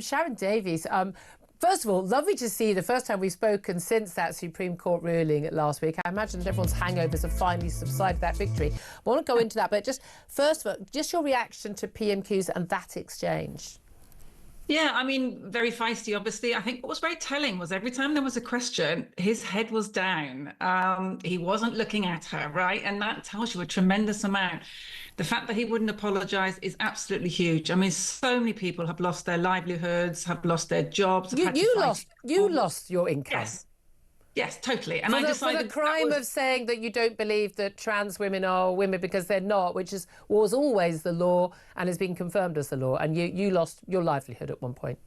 Sharron Davies, first of all, lovely to see you. The first time we've spoken since that Supreme Court ruling last week. I imagine that everyone's hangovers have finally subsided that victory. I want to go into that, but just first of all, just your reaction to PMQs and that exchange. Yeah, I mean, very feisty, obviously. I think what was very telling was every time there was a question, his head was down. He wasn't looking at her, right? And that tells you a tremendous amount. The fact that he wouldn't apologise is absolutely huge. I mean, so many people have lost their livelihoods, have lost their jobs. You lost your income. Yes, totally. And for the crime of saying that you don't believe that trans women are women because they're not, which was always the law and has been confirmed as the law. And you lost your livelihood at one point.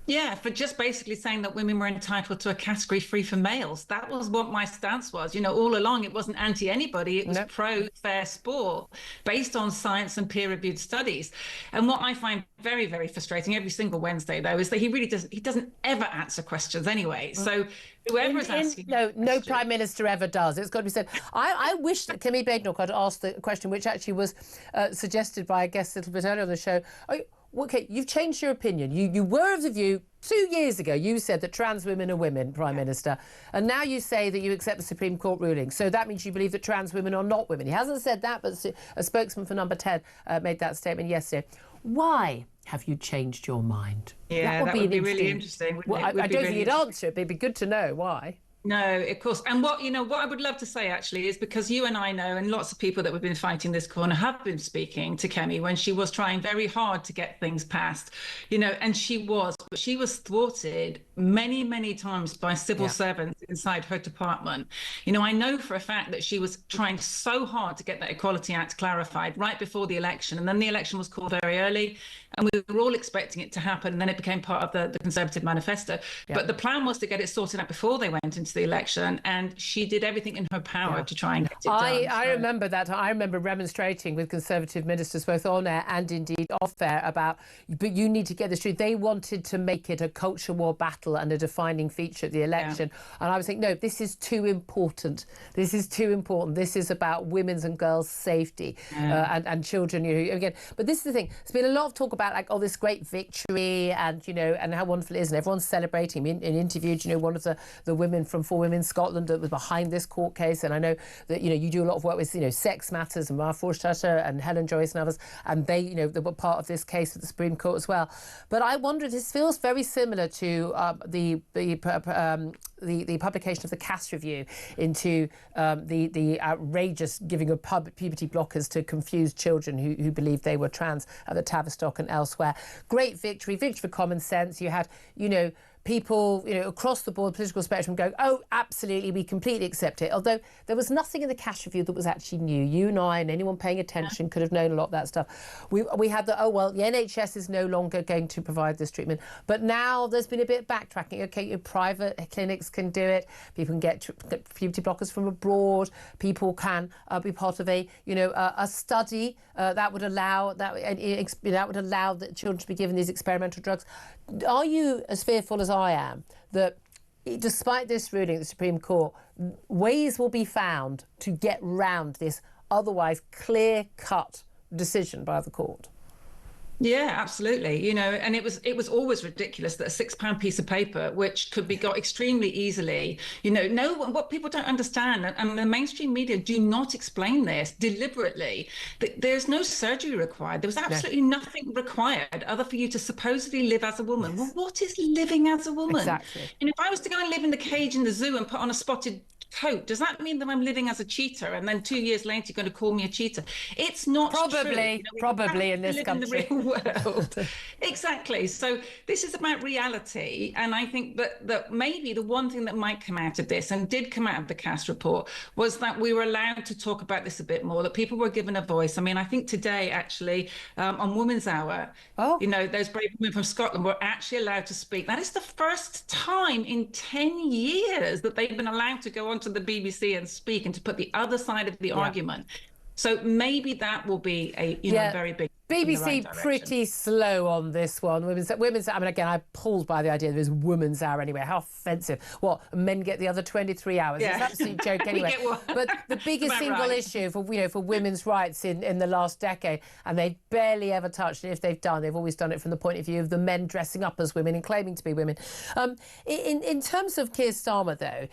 Yeah, for just basically saying that women were entitled to a category free for males. That was what my stance was. You know, all along, it wasn't anti-anybody. It was pro-fair sport based on science and peer-reviewed studies. And what I find very, very frustrating every single Wednesday, though, is that he doesn't ever answer questions anyway. So whoever is asking... No Prime Minister ever does. It's got to be said. I wish that Kemi Badenoch had asked the question, which actually was suggested by a guest a little bit earlier on the show. Okay, you've changed your opinion. You were of the view 2 years ago, you said that trans women are women, Prime Minister, and now you say that you accept the Supreme Court ruling. So that means you believe that trans women are not women. He hasn't said that, but a spokesman for Number 10 made that statement yesterday. Why have you changed your mind? Yeah, that would be really interesting. Well, I don't think you'd answer it, but it'd be good to know why. No, of course. And what I would love to say, actually, is because you and I know, and lots of people that we've been fighting this corner have been speaking to Kemi when she was trying very hard to get things passed, and she was thwarted many, many times by civil servants inside her department. I know for a fact that she was trying so hard to get that Equality Act clarified right before the election. And then the election was called very early and we were all expecting it to happen. And then it became part of the Conservative manifesto. But the plan was to get it sorted out before they went into the election, and she did everything in her power to try and get it done. I remember that. I remember remonstrating with Conservative ministers both on air and indeed off air about, but you need to get this through. They wanted to make it a culture war battle and a defining feature of the election. And I was thinking, no, this is too important. This is too important. This is about women's and girls' safety and children. Again, but this is the thing. There's been a lot of talk about this great victory and and how wonderful it is, and everyone's celebrating. I mean, interviewed one of the women from For Women Scotland that was behind this court case, and I know that you do a lot of work with Sex Matters and Mara Forstater and Helen Joyce and others, and they they were part of this case with the Supreme Court as well. But I wonder, this feels very similar to the publication of the Cass review into the outrageous giving of puberty blockers to confused children who believed they were trans at the Tavistock and elsewhere. Great victory for common sense. You had people, across the board, political spectrum going, oh, absolutely, we completely accept it. Although there was nothing in the Cash review that was actually new. You and I and anyone paying attention could have known a lot of that stuff. We had the NHS is no longer going to provide this treatment. But now there's been a bit of backtracking. Okay, your private clinics can do it. People can get puberty blockers from abroad. People can be part of a study that would allow the children to be given these experimental drugs. Are you as fearful as I am that, despite this ruling at the Supreme Court, ways will be found to get round this otherwise clear-cut decision by the court? Yeah, absolutely. And it was always ridiculous that a £6 piece of paper, which could be got extremely easily, what people don't understand, and the mainstream media do not explain this deliberately, that there's no surgery required. There was absolutely nothing required other for you to supposedly live as a woman. Well, what is living as a woman? Exactly. If I was to go and live in the cage in the zoo and put on a spotted coat, does that mean that I'm living as a cheater and then 2 years later you're going to call me a cheater? It's not true. Probably in this country. In the real world. Exactly. So this is about reality, and I think that maybe the one thing that might come out of this, and did come out of the Cass report, was that we were allowed to talk about this a bit more, that people were given a voice. I mean, I think today actually on Women's Hour, those brave women from Scotland were actually allowed to speak. That is the first time in 10 years that they've been allowed to go onto the BBC and speak and to put the other side of the argument. So maybe that will be a very big BBC direction. pretty slow on this one. Women's. I mean, again, I'm appalled by the idea there is women's hour anyway. How offensive! What, men get the other 23 hours? Yeah. It's an absolute joke anyway. But the biggest single issue for women's rights in the last decade, and they've barely ever touched it. If they've done, they've always done it from the point of view of the men dressing up as women and claiming to be women. In terms of Keir Starmer, though,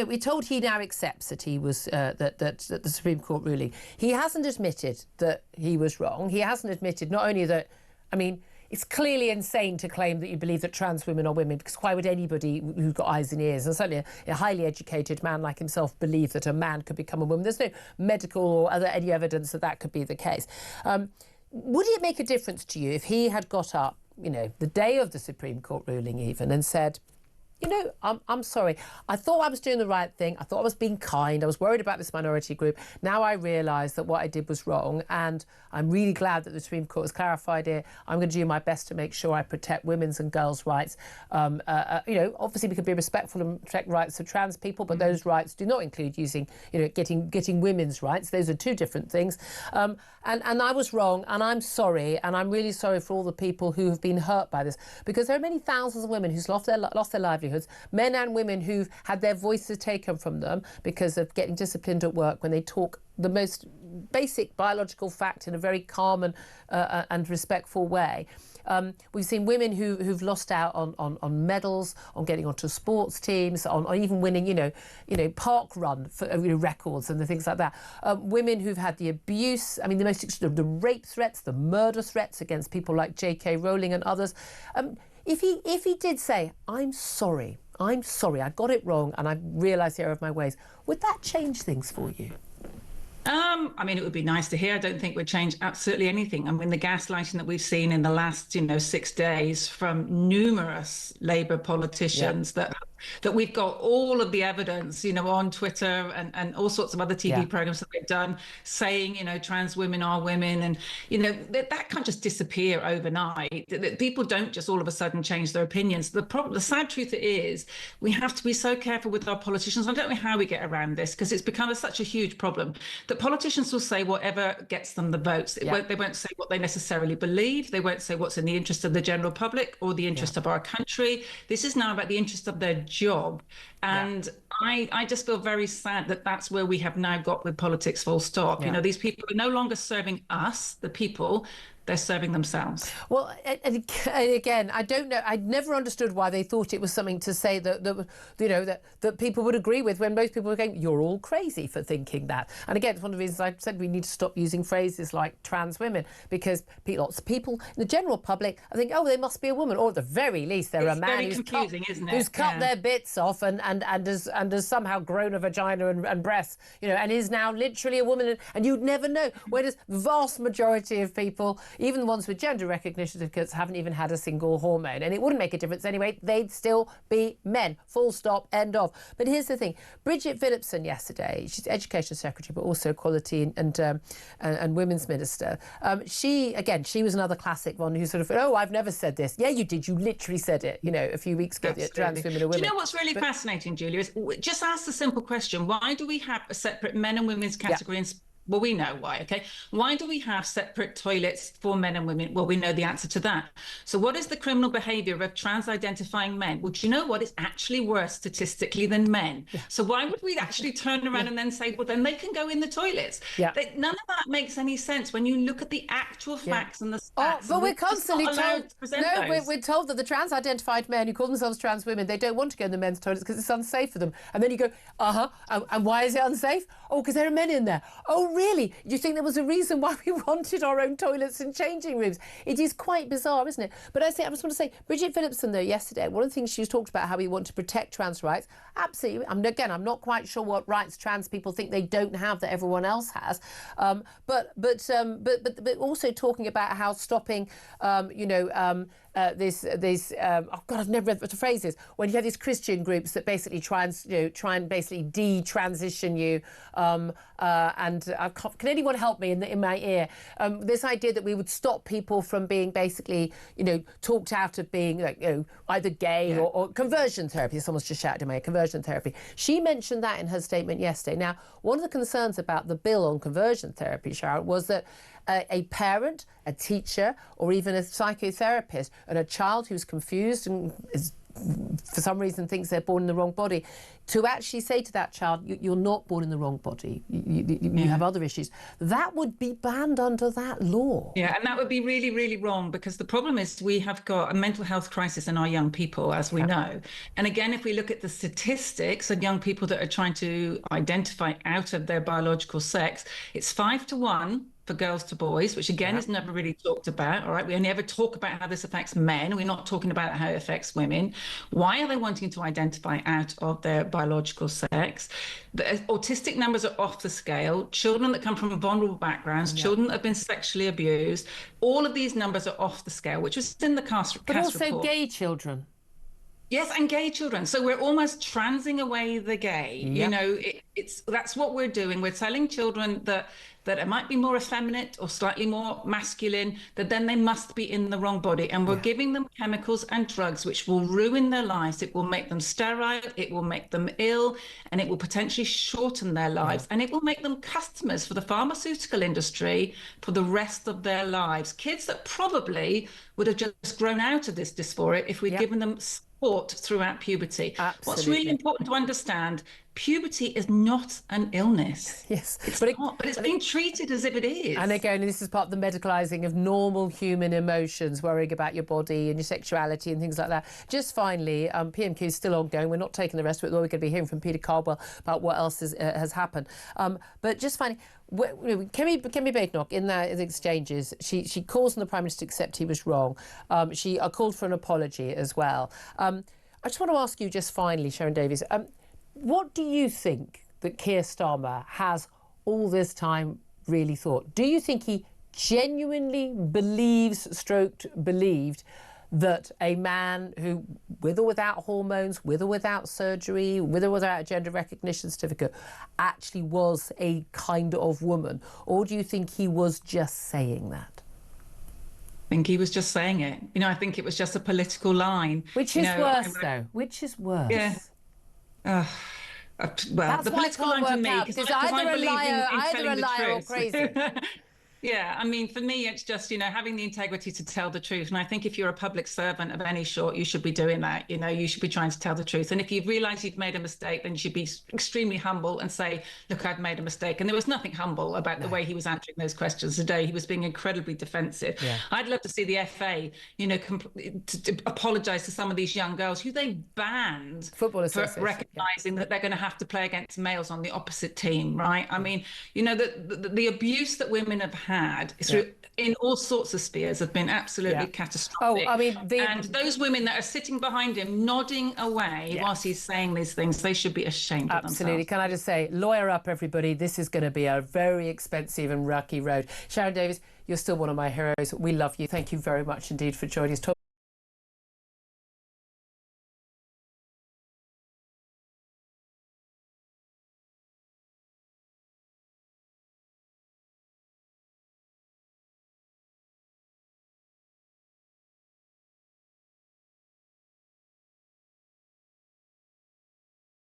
we're told he now accepts that he was that the Supreme Court ruling. He hasn't admitted that he was wrong. He hasn't admitted not only that, I mean, it's clearly insane to claim that you believe that trans women are women, because why would anybody who's got eyes and ears, and certainly a highly educated man like himself, believe that a man could become a woman? There's no medical or any evidence that that could be the case. Would it make a difference to you if he had got up, the day of the Supreme Court ruling even, and said, I'm sorry. I thought I was doing the right thing. I thought I was being kind. I was worried about this minority group. Now I realise that what I did was wrong, and I'm really glad that the Supreme Court has clarified it. I'm going to do my best to make sure I protect women's and girls' rights. Obviously we can be respectful and protect rights of trans people, but those rights do not include getting women's rights. Those are two different things. And I was wrong, and I'm sorry, and I'm really sorry for all the people who have been hurt by this, because there are many thousands of women who've lost their livelihoods, men and women who've had their voices taken from them because of getting disciplined at work when they talk the most basic biological fact in a very calm and respectful way. We've seen women who've lost out on medals, on getting onto sports teams, on even winning, park run for, records and the things like that. Women who've had the abuse, I mean, the rape threats, the murder threats against people like J.K. Rowling and others. If he did say, I'm sorry, I got it wrong and I realised the error of my ways, would that change things for you? I mean, it would be nice to hear. I don't think it would change absolutely anything. I mean, the gaslighting that we've seen in the last, 6 days from numerous Labour politicians, that we've got all of the evidence, on Twitter and all sorts of other TV programs that they've done saying, trans women are women. And, that can't just disappear overnight. People don't just all of a sudden change their opinions. The sad truth is we have to be so careful with our politicians. I don't know how we get around this, because it's become such a huge problem that politicians will say whatever gets them the votes. They won't say what they necessarily believe. They won't say what's in the interest of the general public or the interest of our country. This is now about the interest of their job. And I just feel very sad that that's where we have now got with politics, full stop. These people are no longer serving us, the people. They're serving themselves. Well, and again, I don't know. I'd never understood why they thought it was something to say that people would agree with, when most people were going, "You're all crazy for thinking that." And again, it's one of the reasons I said we need to stop using phrases like trans women, because lots of people in the general public, I think, oh, they must be a woman, or at the very least, they're a man who's cut their bits off and has somehow grown a vagina and breasts, and is now literally a woman, and you'd never know. Whereas the vast majority of people, even the ones with gender recognition certificates, haven't even had a single hormone. And it wouldn't make a difference anyway. They'd still be men. Full stop, end of. But here's the thing. Bridget Phillipson yesterday, she's Education Secretary, but also Equality and Women's Minister. She was another classic one who sort of, oh, I've never said this. Yeah, you did. You literally said it, a few weeks ago, that trans women are women. Do you know what's really fascinating, Julia? Is just ask the simple question. Why do we have a separate men and women's category? Well, we know why, okay? Why do we have separate toilets for men and women? Well, we know the answer to that. So what is the criminal behaviour of trans-identifying men? Well, do you know what? It's actually worse statistically than men. So why would we actually turn around and then say, well, then they can go in the toilets? None of that makes any sense when you look at the actual facts and the stats. But we're constantly told, we're told that the trans-identified men who call themselves trans women, they don't want to go in the men's toilets because it's unsafe for them. And then you go, and why is it unsafe? Oh, because there are men in there. Oh, really? Do you think there was a reason why we wanted our own toilets and changing rooms? It is quite bizarre, isn't it? But I just want to say, Bridget Phillipson, though, yesterday, one of the things she was talked about, how we want to protect trans rights. Absolutely. I'm not quite sure what rights trans people think they don't have that everyone else has. But also talking about how stopping, oh God, I've never read what the phrase is. When you have these Christian groups that basically try and basically de-transition you, can anyone help me in my ear? This idea that we would stop people from being basically, talked out of being either gay or conversion therapy. Someone's just shouted at me, conversion therapy. She mentioned that in her statement yesterday. Now, one of the concerns about the bill on conversion therapy, Sharon, was that a parent, a teacher, or even a psychotherapist, and a child who's confused and is, for some reason, thinks they're born in the wrong body, to actually say to that child, you're not born in the wrong body, you have other issues, that would be banned under that law. Yeah, and that would be really, really wrong, because the problem is we have got a mental health crisis in our young people, as we know. And again, if we look at the statistics of young people that are trying to identify out of their biological sex, it's 5 to 1 for girls to boys, which again is never really talked about. All right, we only ever talk about how this affects men. We're not talking about how it affects women. Why are they wanting to identify out of their biological sex? The autistic numbers are off the scale. Children that come from vulnerable backgrounds, children that have been sexually abused, all of these numbers are off the scale, which was in the CAS But also report. gay children. Yes, and gay children. So we're almost transing away the gay. You know, that's what we're doing. We're telling children that it might be more effeminate or slightly more masculine, that then they must be in the wrong body. And we're giving them chemicals and drugs which will ruin their lives. It will make them sterile, it will make them ill, and it will potentially shorten their lives. And it will make them customers for the pharmaceutical industry for the rest of their lives. Kids that probably would have just grown out of this dysphoria if we'd given them support throughout puberty. Absolutely. What's really important to understand, puberty is not an illness. Yes, it's not, but it's being treated as if it is. And again, this is part of the medicalising of normal human emotions, worrying about your body and your sexuality and things like that. Just finally, PMQ is still ongoing. We're not taking the rest of it, though we're going to be hearing from Peter Caldwell about what else has happened. But just finally, Kemi Badenoch, in the exchanges, she calls on the Prime Minister to accept he was wrong. She called for an apology as well. I just want to ask you just finally, Sharron Davies, what do you think that Keir Starmer has all this time really thought? Do you think he genuinely believed that a man who, with or without hormones, with or without surgery, with or without a gender recognition certificate, actually was a kind of woman? Or do you think he was just saying that? I think he was just saying it. You know, I think it was just a political line. Which is worse, though? Which is worse? Yeah. Well, that's the political line for me, because either a liar or crazy. Yeah, I mean, for me, it's just, you know, having the integrity to tell the truth. And I think if you're a public servant of any sort, you should be doing that. You know, you should be trying to tell the truth. And if you realise you've made a mistake, then you should be extremely humble and say, look, I've made a mistake. And there was nothing humble about the way he was answering those questions today. He was being incredibly defensive. Yeah. I'd love to see the FA, you know, to apologise to some of these young girls who they banned for recognising that they're going to have to play against males on the opposite team, right? I mean, you know, the abuse that women have had through in all sorts of spheres have been absolutely catastrophic. Oh, I mean, and those women that are sitting behind him nodding away whilst he's saying these things, they should be ashamed of themselves. Absolutely. Can I just say, lawyer up, everybody. This is going to be a very expensive and rocky road. Sharron Davies, you're still one of my heroes. We love you. Thank you very much indeed for joining us.